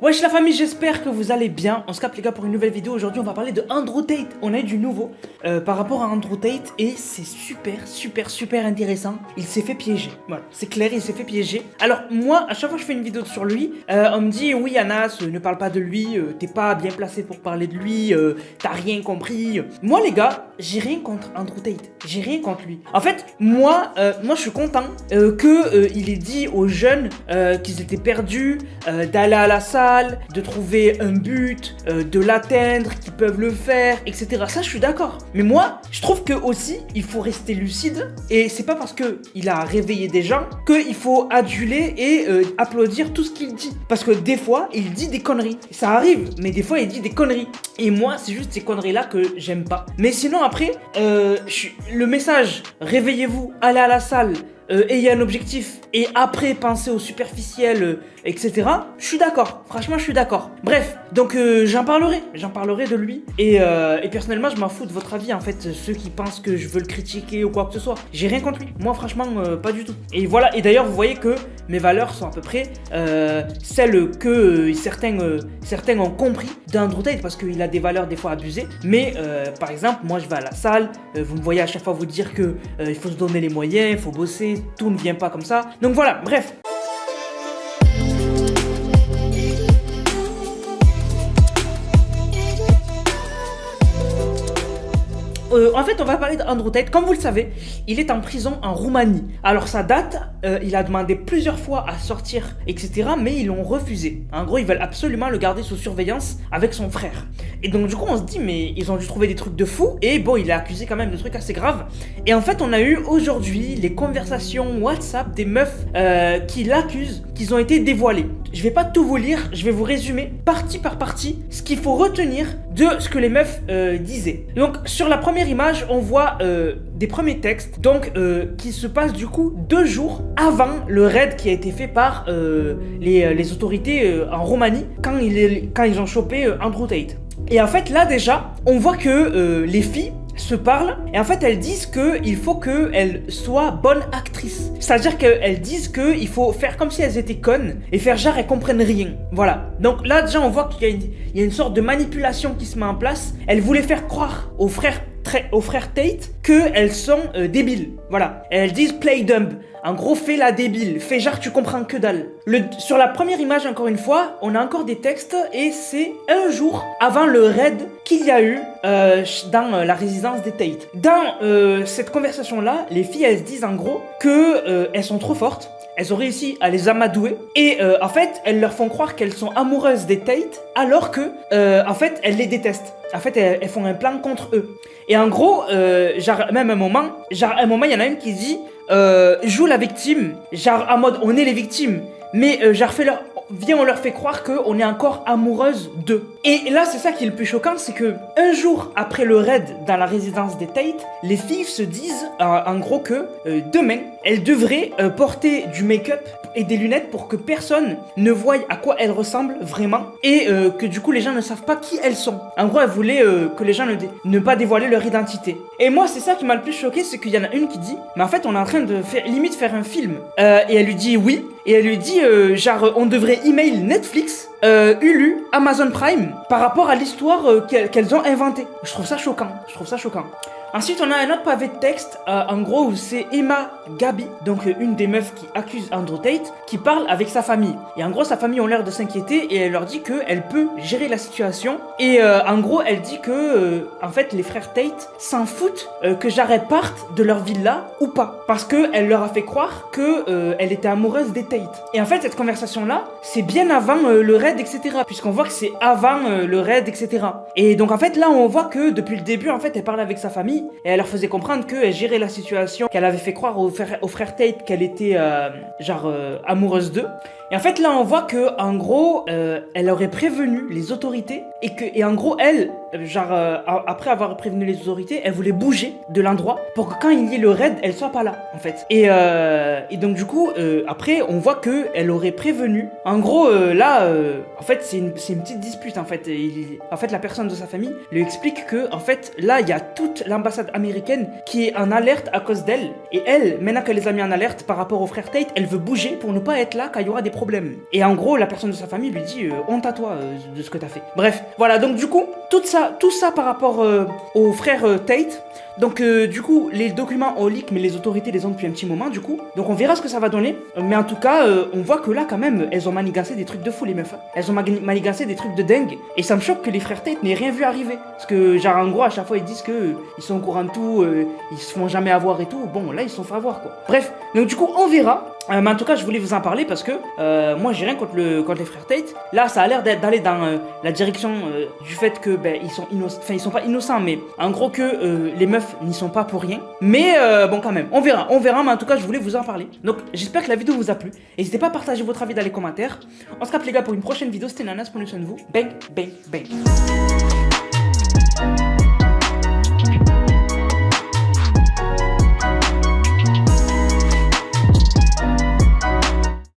Wesh la famille, j'espère que vous allez bien. On se capte les gars pour une nouvelle vidéo. Aujourd'hui on va parler de Andrew Tate. On a eu du nouveau par rapport à Andrew Tate. Et c'est super intéressant. Il s'est fait piéger, voilà, c'est clair, il s'est fait piéger. Alors moi, à chaque fois que je fais une vidéo sur lui, on me dit oui Anas, ne parle pas de lui, t'es pas bien placé pour parler de lui, t'as rien compris. Moi les gars, j'ai rien contre Andrew Tate, j'ai rien contre lui. En fait, moi je suis content qu'il ait dit aux jeunes qu'ils étaient perdus, d'aller à la salle, de trouver un but, de l'atteindre, qu'ils peuvent le faire, etc. Ça, je suis d'accord. Mais moi, je trouve que aussi, il faut rester lucide. Et c'est pas parce que il a réveillé des gens qu'il faut aduler et applaudir tout ce qu'il dit. Parce que des fois, il dit des conneries. Ça arrive, mais des fois, il dit des conneries. Et moi, c'est juste ces conneries-là que j'aime pas. Mais sinon, après, le message, réveillez-vous, allez à la salle, ayez un objectif et après pensez au superficiel, etc. Je suis d'accord, franchement je suis d'accord. Bref, donc j'en parlerai de lui et personnellement je m'en fous de votre avis en fait, ceux qui pensent que je veux le critiquer ou quoi que ce soit. J'ai rien contre lui, moi franchement pas du tout. Et voilà, et d'ailleurs vous voyez que mes valeurs sont à peu près celles que certains ont compris d'Andrew Tate parce qu'il a des valeurs des fois abusées. Mais par exemple, moi je vais à la salle, vous me voyez à chaque fois vous dire que il faut se donner les moyens, il faut bosser, tout ne vient pas comme ça. Donc voilà, bref. En fait, on va parler d'Andrew Tate. Comme vous le savez, il est en prison en Roumanie. Alors, sa date, il a demandé plusieurs fois à sortir, etc. Mais ils l'ont refusé. En gros, ils veulent absolument le garder sous surveillance avec son frère. Et donc, du coup, on se dit, mais ils ont dû trouver des trucs de fou. Et bon, il est accusé quand même de trucs assez graves. Et en fait, on a eu aujourd'hui les conversations WhatsApp des meufs qui l'accusent, qu'ils ont été dévoilées. Je vais pas tout vous lire, je vais vous résumer partie par partie ce qu'il faut retenir de ce que les meufs disaient. Donc, sur la première image, on voit des premiers textes, donc qui se passent du coup 2 jours avant le raid qui a été fait par les autorités en Roumanie quand ils ont chopé Andrew Tate. Et en fait là déjà, on voit que les filles se parlent et en fait elles disent qu'il faut qu'elles soient bonnes actrices. C'est-à-dire qu'elles disent qu'il faut faire comme si elles étaient connes et faire genre elles comprennent rien. Voilà. Donc là déjà on voit qu'il y a une sorte de manipulation qui se met en place. Elles voulaient faire croire aux frères Tate qu'elles sont débiles. Voilà. Et elles disent play dumb. En gros, fais la débile, fais genre tu comprends que dalle. Sur la première image, encore une fois, on a encore des textes et c'est un jour avant le raid qu'il y a eu dans la résidence des Tate. Dans cette conversation-là, les filles, elles se disent en gros que elles sont trop fortes. Elles ont réussi à les amadouer et en fait, elles leur font croire qu'elles sont amoureuses des Tate alors que en fait, elles les détestent. En fait, elles font un plan contre eux. Et en gros, genre même un moment, il y en a une qui dit joue la victime, genre en mode on est les victimes, mais genre on leur fait croire qu'on est encore amoureuse d'eux. Et là, c'est ça qui est le plus choquant, c'est que un jour après le raid dans la résidence des Tate, les filles se disent en gros que demain, elles devraient porter du make-up et des lunettes pour que personne ne voie à quoi elles ressemblent vraiment et que du coup les gens ne savent pas qui elles sont. En gros, elles voulaient que les gens ne pas dévoiler leur identité. Et moi, c'est ça qui m'a le plus choqué, c'est qu'il y en a une qui dit mais en fait, on est en train de faire un film. Et elle lui dit oui. Et elle lui dit genre on devrait email Netflix, Hulu, Amazon Prime par rapport à l'histoire qu'elles ont inventée. Je trouve ça choquant. Ensuite, on a un autre pavé de texte, en gros, où c'est Emma Gabi, donc une des meufs qui accuse Andrew Tate, qui parle avec sa famille. Et en gros, sa famille ont l'air de s'inquiéter et elle leur dit qu'elle peut gérer la situation. Et en gros, elle dit que, en fait, les frères Tate s'en foutent que Jared parte de leur villa ou pas. Parce qu'elle leur a fait croire qu'elle était amoureuse des Tate. Et en fait, cette conversation-là, c'est bien avant le raid, etc. Puisqu'on voit que c'est avant le raid, etc. Et donc, en fait, là, on voit que depuis le début, en fait, elle parle avec sa famille. Et elle leur faisait comprendre qu'elle gérait la situation, qu'elle avait fait croire aux frères Tate qu'elle était amoureuse d'eux. Et en fait là on voit que en gros elle aurait prévenu les autorités et en gros elle après avoir prévenu les autorités, elle voulait bouger de l'endroit pour que quand il y ait le raid, elle soit pas là en fait. Et donc du coup après on voit que elle aurait prévenu. En gros en fait c'est une petite dispute en fait. En fait la personne de sa famille lui explique que en fait là il y a toute l'ambassade américaine qui est en alerte à cause d'elle. Et elle, maintenant qu'elle les a mis en alerte par rapport aux frères Tate, elle veut bouger pour ne pas être là quand il y aura des problèmes. problème. Et en gros, la personne de sa famille lui dit honte à toi de ce que t'as fait. Bref, voilà, donc du coup, tout ça par rapport au frère Tate. Donc du coup, les documents ont leak, mais les autorités les ont depuis un petit moment du coup. Donc on verra ce que ça va donner. Mais en tout cas, on voit que là quand même, elles ont manigancé des trucs de fou les meufs. Hein. Elles ont manigancé des trucs de dingue. Et ça me choque que les frères Tate n'aient rien vu arriver. Parce que genre en gros, à chaque fois ils disent que ils sont au courant de tout, ils se font jamais avoir et tout. Bon là ils se sont fait avoir quoi. Bref, donc du coup on verra. Mais en tout cas, je voulais vous en parler parce que moi j'ai rien contre les frères Tate. Là, ça a l'air d'aller dans la direction du fait que ils sont innocents. Enfin, ils sont pas innocents, mais en gros que les meufs n'y sont pas pour rien. Mais bon, quand même, on verra. Mais en tout cas, je voulais vous en parler. Donc, j'espère que la vidéo vous a plu. N'hésitez pas à partager votre avis dans les commentaires. On se capte les gars pour une prochaine vidéo. C'était Nanas, prenez soin de vous. Bang, bang, bang.